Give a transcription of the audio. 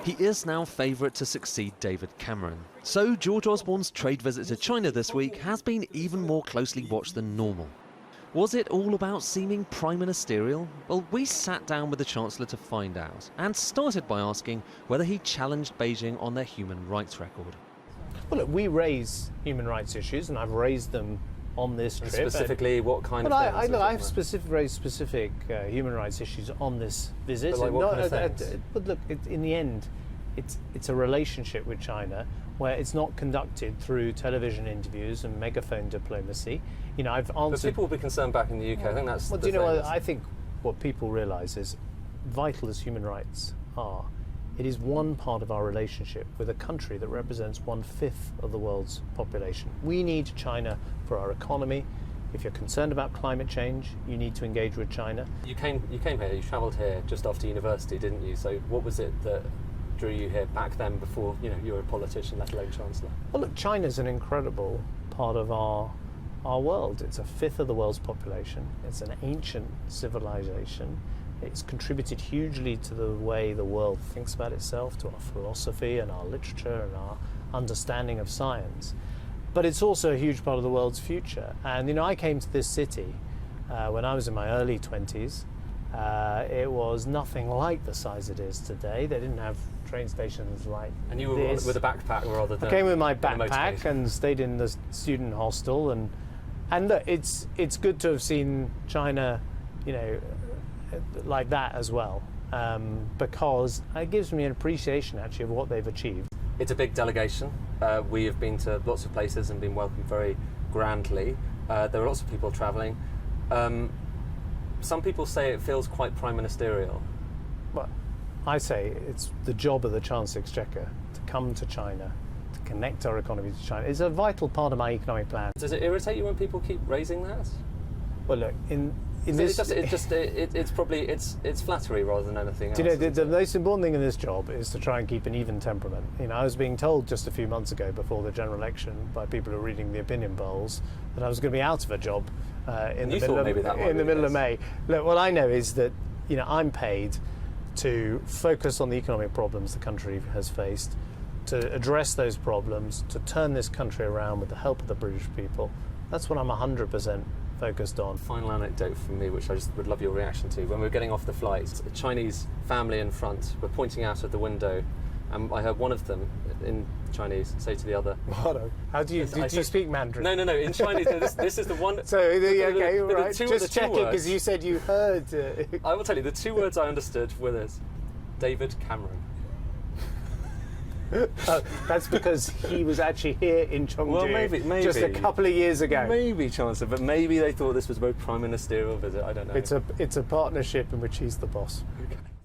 He is now favourite to succeed David Cameron. So George Osborne's trade visit to China this week has been even more closely watched than normal. Was it all about seeming prime ministerial? Well, we sat down with the Chancellor to find out, and started by asking whether he challenged Beijing on their human rights record. Well, look, we raise human rights issues, and I've raised them on this trip. Specifically, what kind of things? I've raised specific human rights issues on this visit. But like what kind of things? But look, in the end, it's a relationship with China where it's not conducted through television interviews and megaphone diplomacy. You know, I've answered. But people will be concerned back in the UK. I think that's. Well, do you know what? I think what people realise is, vital as human rights are, it is one part of our relationship with a country that represents 1/5 of the world's population. We need China for our economy. If you're concerned about climate change, you need to engage with China. You came here. You travelled here just after university, didn't you? So what was it that drew you here back then, before you were a politician, let alone Chancellor? Well, look, China's an incredible part of our world. It's 1/5 of the world's population. It's an ancient civilization. It's contributed hugely to the way the world thinks about itself, to our philosophy and our literature and our understanding of science. But it's also a huge part of the world's future. And I came to this city when I was in my early 20s. It was nothing like the size it is today. They didn't have train stations like And you were this. with a backpack rather than... I came with my backpack and stayed in the student hostel. And look, it's good to have seen China, like that as well, because it gives me an appreciation actually of what they've achieved. It's a big delegation. We have been to lots of places and been welcomed very grandly. There are lots of people travelling. Some people say it feels quite prime ministerial. Well, I say it's the job of the Chancellor Exchequer to come to China, to connect our economy to China. It's a vital part of my economic plan. Does it irritate you when people keep raising that? Well, look, it's flattery rather than anything else. Do you know, the most important thing in this job is to try and keep an even temperament. I was being told just a few months ago before the general election by people who are reading the opinion polls that I was going to be out of a job in the middle of May. Look, what I know is that I'm paid to focus on the economic problems the country has faced, to address those problems, to turn this country around with the help of the British people. That's what I'm 100% focused on. Final anecdote from me, which I just would love your reaction to. When we were getting off the flight, a Chinese family in front were pointing out of the window, and I heard one of them in Chinese say to the other, "How do you speak Mandarin?" No. In Chinese, this is the one. So okay, right. Just checking, because you said you heard. I will tell you the two words I understood were this: David Cameron. That's because he was actually here in Chengdu well, maybe. just a couple of years ago. Maybe, Chancellor, but maybe they thought this was a very prime ministerial visit. I don't know. It's a partnership in which he's the boss. Okay.